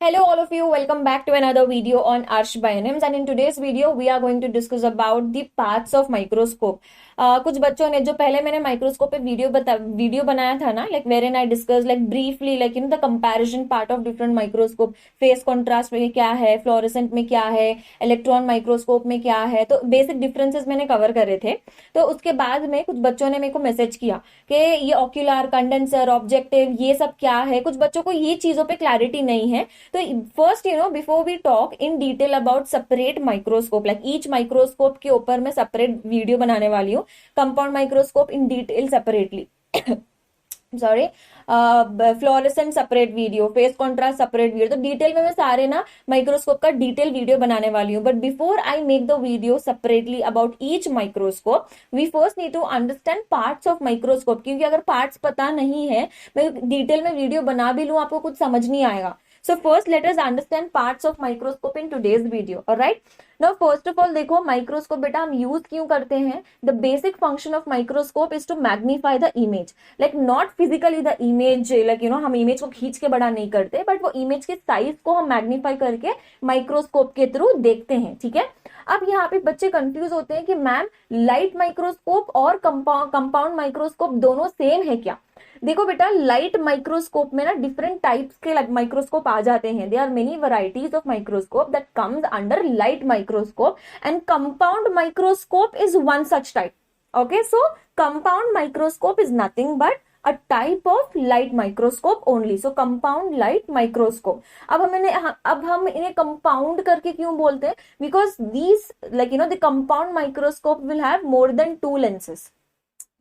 Hello all of you, welcome back to another video on Arsh Bionems, and in today's video we are going to discuss about the parts of microscope. कुछ बच्चों ने जो पहले मैंने microscope पे video बनाया था ना, like wherein I discuss like briefly like the comparison part of different microscope, phase contrast में क्या है, फ्लोरेसेंट में क्या है, इलेक्ट्रॉन माइक्रोस्कोप में क्या है, तो बेसिक डिफरेंसेस मैंने कवर करे थे। तो उसके बाद में कुछ बच्चों ने मेरे को मैसेज किया कि ये ऑक्यूलर, कंडेंसर, ऑब्जेक्टिव ये सब क्या है। कुछ बच्चों को ये चीजों पे क्लैरिटी नहीं है। तो first before we talk in detail about separate microscope, like each microscope के ऊपर मैं सेपरेट वीडियो बनाने वाली हूँ। Compound microscope in detail separately sorry, fluorescent separate video, phase contrast separate video, तो डिटेल में मैं सारे ना माइक्रोस्कोप का डिटेल वीडियो बनाने वाली हूँ। But before I make the video separately about each microscope, we first need to understand parts of microscope, क्योंकि अगर पार्ट्स पता नहीं है, मैं डिटेल में वीडियो बना भी लूँ आपको कुछ समझ नहीं आएगा। So first let us understand parts of microscope in today's video. Alright? Now first of all देखो माइक्रोस्कोप बेटा हम यूज क्यों करते हैं। The basic function of microscope is to magnify the image. Like not physically the image, like हम image को खींच के बड़ा नहीं करते, बट वो इमेज के साइज को हम मैग्नीफाई करके माइक्रोस्कोप के थ्रू देखते हैं। ठीक है। अब यहाँ पे बच्चे कंफ्यूज होते हैं कि मैम लाइट माइक्रोस्कोप और कंपाउंड माइक्रोस्कोप दोनों सेम है क्या। देखो बेटा लाइट माइक्रोस्कोप में ना डिफरेंट टाइप्स के माइक्रोस्कोप आ जाते हैं। There are many varieties of microscope that comes under light microscope and compound microscope is one such type. Okay, so compound microscope is nothing but a type of light microscope only. So compound light microscope. अब हम इन्हें compound करके क्यों बोलते हैं? Because these the compound microscope will have more than 2 lenses.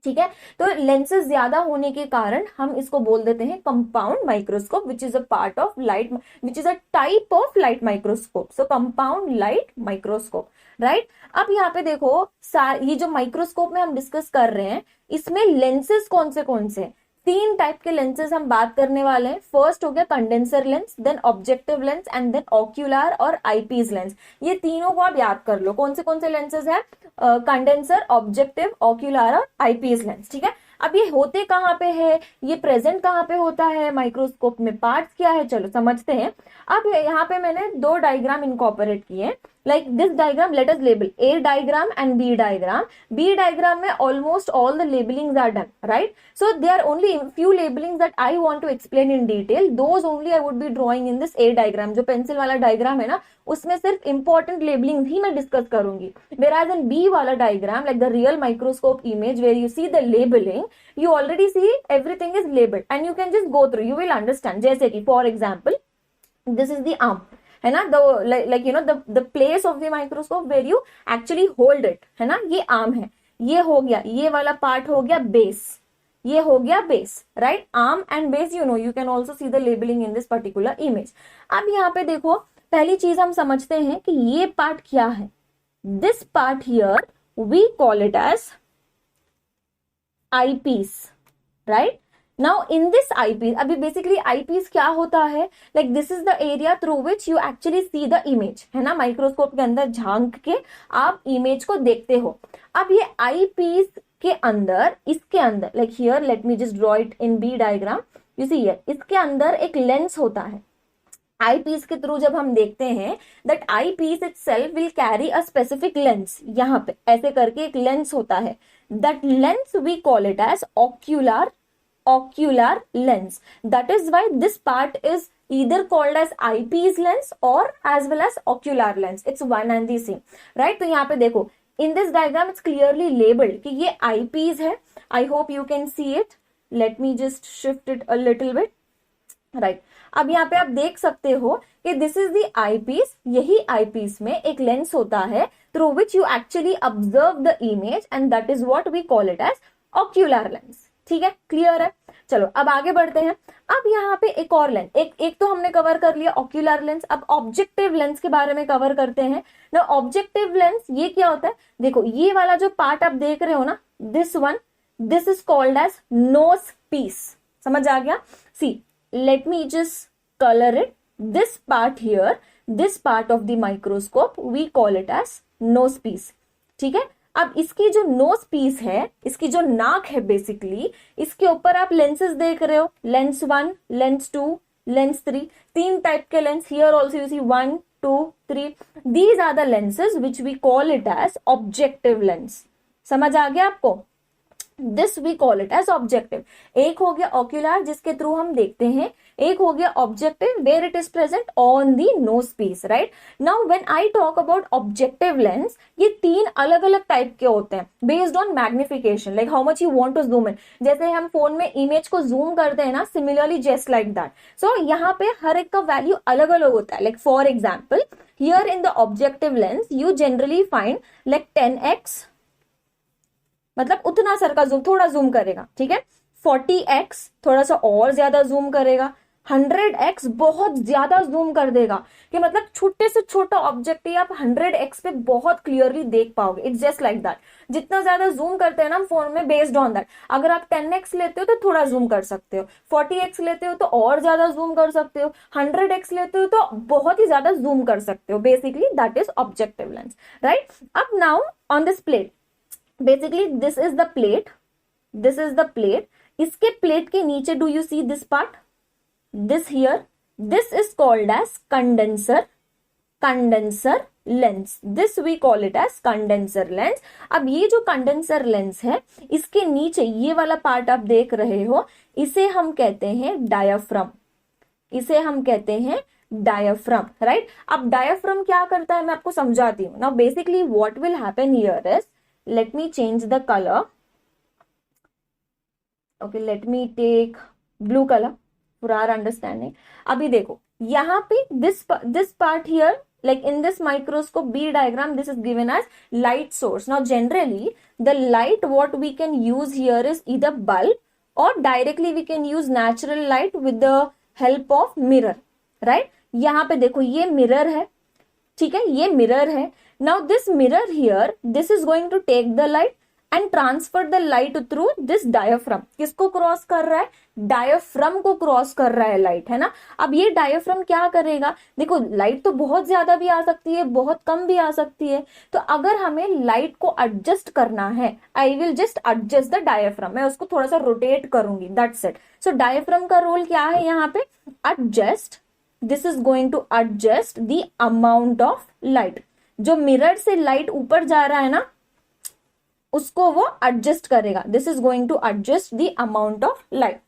ठीक है, तो लेंसेज ज्यादा होने के कारण हम इसको बोल देते हैं compound microscope, which is a part of light, which is a type of light microscope. So compound light microscope, right. अब यहाँ पे देखो ये जो माइक्रोस्कोप में हम डिस्कस कर रहे हैं, इसमें लेंसेज कौन से 3 टाइप के लेंसेज हम बात करने वाले हैं। फर्स्ट हो गया condenser lens, then objective lens and then ocular और आईपीस लेंस। ये तीनों को आप याद कर लो कौन से लेंसेज है, कंडेंसर, ऑब्जेक्टिव, ऑक्यूलर और आईपीस लेंस। ठीक है। अब ये होते कहाँ पे है, ये प्रेजेंट कहाँ पे होता है, माइक्रोस्कोप में पार्ट्स क्या है, चलो समझते हैं। अब यहाँ पे मैंने 2 डायग्राम इनकॉर्पोरेट किए, like this diagram let us label A diagram and B diagram. B diagram में almost all the labelings are done, right? So there are only few labelings that I want to explain in detail. Those only I would be drawing in this A diagram. जो pencil वाला diagram है ना, उसमें सिर्फ important labelings ही मैं discuss करूंगी। Whereas in B वाला diagram, like the real microscope image where you see the labeling, you already see everything is labeled and you can just go through. You will understand. जैसे कि for example, this is the arm. है ना, the place of the microscope where you actually hold it, है ना, ये arm है, ये हो गया, ये वाला पार्ट हो गया बेस, ये हो गया base, right. Arm and base, you can also see the labeling in this particular image. अब यहाँ पे देखो पहली चीज हम समझते हैं कि ये पार्ट क्या है। This part here we call it as eyepiece, right? Now in this eyepiece, अभी बेसिकली eyepiece क्या होता है, like this is the area through which you actually see the image, है ना, माइक्रोस्कोप के अंदर झांक के आप इमेज को देखते हो। अब ये eyepiece के अंदर, इसके अंदर, like here let me just draw it in B diagram, you see here, इसके अंदर एक लेंस होता है। आई पीस के थ्रू जब हम देखते हैं, that eyepiece itself will carry a specific lens, यहाँ पे ऐसे करके एक लेंस होता है। That lens we call it as ocular lens. That is why this part is either called as eyepiece lens or as well as ocular lens. It's one and the same, right? तो यहाँ पे देखो in this diagram it's clearly labeled कि ये eyepiece है. I hope you can see it. Let me just shift it a little bit. Right. अब यहाँ पे आप देख सकते हो कि this is the eyepiece. यही आई पीस में एक लेंस होता है through which you actually observe the image and that is what we call it as ocular lens. ठीक है, क्लियर है। चलो अब आगे बढ़ते हैं। अब यहाँ पे एक और लेंस, एक तो हमने कवर कर लिया ऑक्यूलर लेंस। अब ऑब्जेक्टिव लेंस के बारे में कवर करते हैं ना। ऑब्जेक्टिव लेंस ये क्या होता है, देखो ये वाला जो पार्ट आप देख रहे हो ना, this one, this is called as nosepiece. समझ आ गया। सी let me just color it. This part here, this part of the microscope we call it as nose piece. ठीक है। अब इसकी जो नोज पीस है, इसकी जो नाक है बेसिकली, इसके ऊपर आप लेंसेज देख रहे हो, लेंस 1, लेंस 2, लेंस 3, 3 टाइप के lens, here also you see 1 2 3, these are the lenses which we call it as objective lens. समझ आ गया आपको? This we call it as objective. एक हो गया ऑक्यूलर जिसके थ्रू हम देखते हैं, एक हो गया objective where it is present on the nosepiece, right. Now when I talk about objective lens, ये 3 अलग अलग टाइप के होते हैं based on magnification, like how much you want to zoom in. जैसे हम फोन में इमेज को जूम करते हैं ना, सिमिलरली जस्ट लाइक दैट। सो यहाँ पे हर एक का वैल्यू अलग अलग होता है। Like for example, here in the objective lens you generally find like 10x, मतलब उतना सर का जूम, थोड़ा जूम करेगा, ठीक है। 40x थोड़ा सा और ज्यादा जूम करेगा, 100x बहुत ज्यादा जूम कर देगा, कि मतलब छोटे से छोटा ऑब्जेक्ट ही आप 100x पे बहुत क्लियरली देख पाओगे। It's just like that. जितना ज्यादा जूम करते हैं ना फोन में, बेस्ड ऑन दैट, अगर आप 10x लेते हो तो थोड़ा जूम कर सकते हो, 40x लेते हो तो और ज्यादा जूम कर सकते हो, 100x लेते हो तो बहुत ही ज्यादा जूम कर सकते हो। Basically that is objective lens, right. अब now on this plate, basically this is the plate, this is the plate. इसके प्लेट के नीचे do you see this part, this here, this is called as condenser, condenser lens. This we call it as condenser lens. अब ये जो condenser lens है, इसके नीचे ये वाला पार्ट आप देख रहे हो, इसे हम कहते हैं डायाफ्राम, इसे हम कहते हैं डायाफ्राम, राइट। अब डायाफ्राम क्या करता है मैं आपको समझाती हूँ। Now basically what will happen here is, let me change the color, okay, let me take blue color for our understanding। अभी देखो यहाँ पे this part here, like in this microscope B diagram, this is given as light source। Now generally the light what we can use here is either bulb or directly we can use natural light with the help of mirror, right। यहाँ पे देखो ये mirror है, ठीक है, ये mirror है। Now this mirror here, this is going to take the light and transfer the light through this diaphragm। किसको क्रॉस कर रहा है? डायफ्राम को क्रॉस कर रहा है लाइट, है ना। अब ये डायफ्राम क्या करेगा, देखो लाइट तो बहुत ज्यादा भी आ सकती है, बहुत कम भी आ सकती है। तो अगर हमें लाइट को एडजस्ट करना है, I will just adjust the diaphragm, मैं उसको थोड़ा सा रोटेट करूंगी, दैट्स इट। सो डायफ्राम का रोल क्या है यहाँ पे? Adjust, this is going to adjust the amount of light. जो मिरर से लाइट ऊपर जा रहा है ना, उसको वो एडजस्ट करेगा। This is going to adjust the amount of light,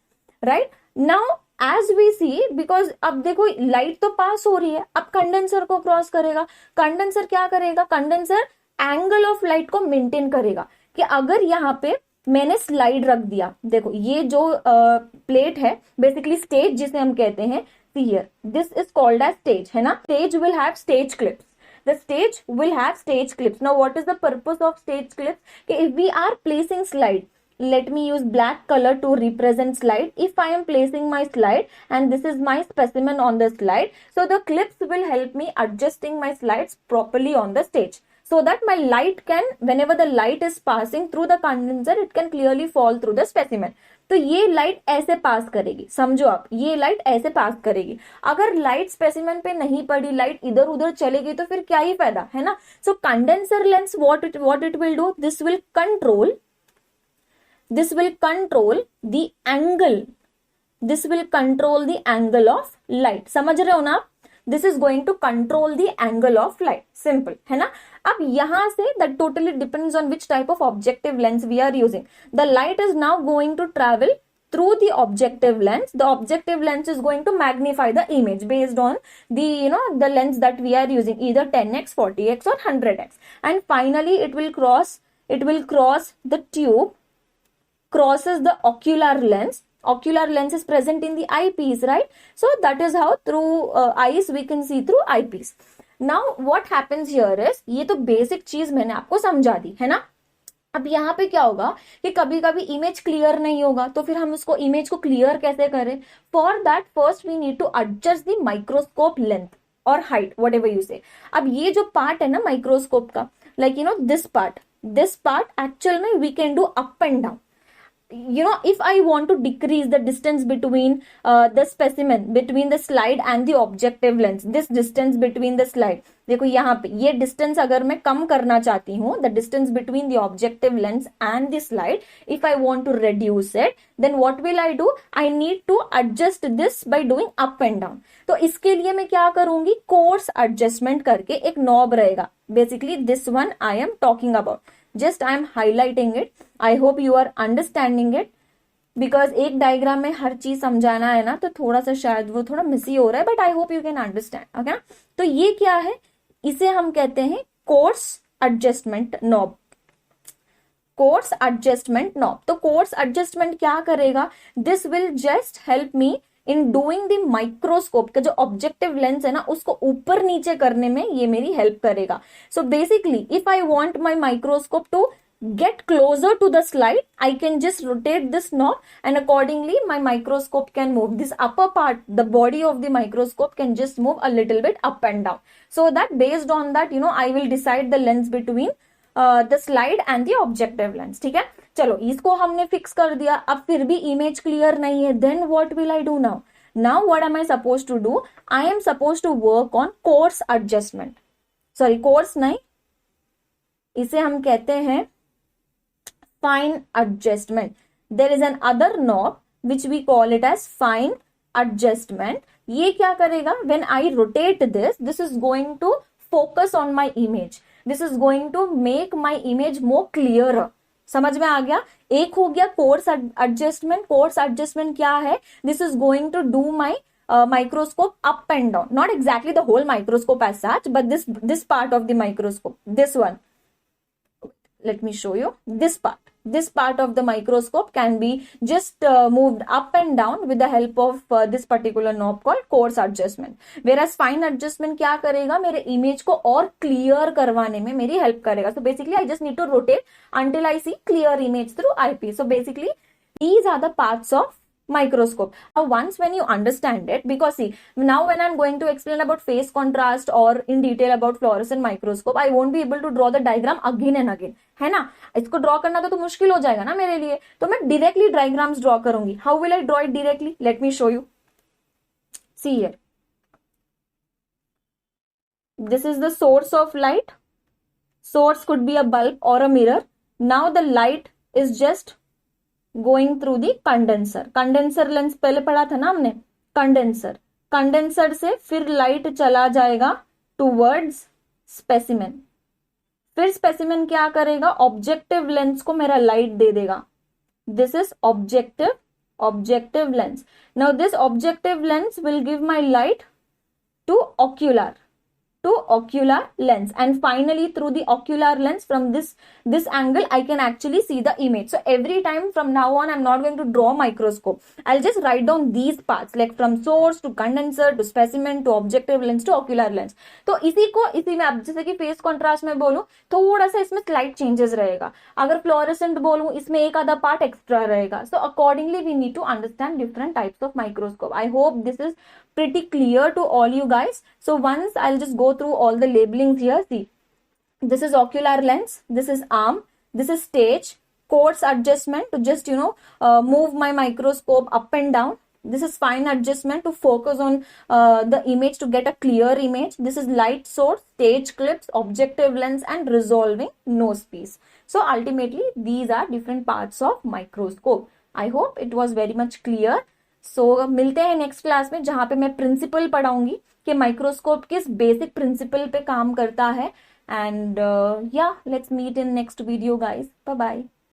right. Now as we see, because अब देखो लाइट तो पास हो रही है, अब कंडेंसर को क्रॉस करेगा। कंडेंसर क्या करेगा? कंडेंसर एंगल ऑफ लाइट को मेंटेन करेगा। कि अगर यहाँ पे मैंने स्लाइड रख दिया, देखो ये जो प्लेट है, बेसिकली स्टेज जिसे हम कहते हैं, here this is called as stage, है ना। Stage will have stage clips, the stage will have stage clips। Now what is the purpose of stage clips? If we are placing slide, let me use black color to represent slide। If I am placing my slide and this is my specimen on the slide, so the clips will help me adjusting my slides properly on the stage, so that my light can, whenever the light is passing through the condenser, it can clearly fall through the specimen। तो ये light ऐसे पास करेगी, समझो आप, ये light ऐसे पास करेगी। अगर लाइट स्पेसिमेन पे नहीं पड़ी, लाइट इधर उधर चलेगी, तो फिर क्या ही फायदा, है ना। So condenser lens what it will do, this will control the angle, this will control the angle of light. समझ रहे हो ना आप? This is going to control the angle of light, simple, है ना। अब यहां से that totally depends on which type of objective lens we are using. The light is now going to travel through the objective lens। The objective lens is going to magnify the image based on the the lens that we are using, either 10x 40x or 100x, and finally it will cross the tube, crosses the ocular lens. Ocular lens is present in the eyepiece, right? So that is how through eyes we can see through eyepiece। Now what happens here is, ये तो basic चीज मैंने आपको समझा दी, है ना। अब यहाँ पे क्या होगा कि कभी कभी इमेज क्लियर नहीं होगा, तो फिर हम उसको इमेज को क्लियर कैसे करें? For that first we need to adjust the microscope length और height, whatever you say. अब ये जो पार्ट है ना माइक्रोस्कोप का, लाइक दिस पार्ट एक्चुअल में we can do up and down. if I want to decrease the distance between the specimen, between the slide and the objective lens, this distance between the slide, देखो यहाँ पे ये distance अगर मैं कम करना चाहती हूँ, the distance between the objective lens and the slide, if I want to reduce it, then what will I do, I need to adjust this by doing up and down. तो इसके लिए मैं क्या करूंगी, कोर्स एडजस्टमेंट करके एक knob रहेगा, basically this one I am talking about. Just I am highlighting it. I hope you are understanding it, because एक डायग्राम में हर चीज समझाना है ना, तो थोड़ा सा शायद वो थोड़ा मिस ही हो रहा है, but I hope you can understand. Okay, तो ये क्या है, इसे हम कहते हैं course adjustment knob. Course adjustment knob. तो कोर्स एडजस्टमेंट क्या करेगा, this will just help me in doing the microscope का जो ऑब्जेक्टिव लेंस है ना, उसको ऊपर नीचे करने में ये मेरी हेल्प करेगा. So basically if I want my microscope to get closer to the slide, I can just rotate this knob and accordingly my microscope can move. This upper part, the body of the microscope can just move a little bit up and down. So that based on that, I will decide the lens between the slide and the objective lens. ठीक है, चलो इसको हमने fix कर दिया. अब फिर भी इमेज क्लियर नहीं है, then what will I do now? Now what am I supposed to do? I am supposed to work on course adjustment. Sorry, course नहीं, इसे हम कहते हैं fine adjustment. There is an other knob which we call it as fine adjustment. ये क्या करेगा, when I rotate this, this is going to focus on my image. This is going to make my image more clearer. समझ में आ गया. एक हो गया course adjustment. Course adjustment क्या है, this is going to do my microscope up and down, not exactly the whole microscope as such, but this part of the microscope, this one, let me show you this part. This part of the microscope can be just moved up and down with the help of this particular knob called coarse adjustment. Whereas fine adjustment क्या करेगा, मेरे image को और clear करवाने में मेरी help करेगा. So basically I just need to rotate until I see clear image through eyepiece. So basically these are the parts of microscope. Now once when you understand it, because see now when I'm going to explain about phase contrast or in detail about fluorescent microscope, I won't be able to draw the diagram again and again, है ना. इसको draw करना तो मुश्किल हो जाएगा ना मेरे लिए, तो मैं डायरेक्टली डायग्राम्स ड्रॉ करूंगी. How will I draw it directly, let me show you. See here, this is the source of light. Source could be a bulb or a mirror. Now the light is just going through the condenser. Condenser lens पहले पढ़ा था ना हमने, condenser. Condenser से फिर light चला जाएगा towards specimen. फिर स्पेसिमेन क्या करेगा, ऑब्जेक्टिव लेंस को मेरा लाइट दे देगा. This is objective lens. Now this objective lens will give my light to ocular lens, and finally through the ocular lens from this angle I can actually see the image. So every time from now on I'm not going to draw microscope, I'll just write down these parts like from source to condenser to specimen to objective lens to ocular lens. तो इसी में अब जैसे कि face contrast में बोलूं, थोड़ा सा इसमें स्लाइट चेंजेस रहेगा. अगर फ्लोरेसेंट बोलूं, इसमें एक आधा पार्ट एक्स्ट्रा रहेगा. So accordingly we need to understand different types of microscope. I hope this is pretty clear to all you guys. So once I'll just go through all the labelings here. See, this is ocular lens, this is arm, this is stage, coarse adjustment to just move my microscope up and down. This is fine adjustment to focus on the image to get a clear image. This is light source, stage clips, objective lens and resolving nose piece. So ultimately these are different parts of microscope. I hope it was very much clear. सो मिलते हैं next class में, जहां पे मैं principal पढ़ाऊंगी कि microscope किस basic principle पे काम करता है. एंड या let's meet in next video guys. Bye bye.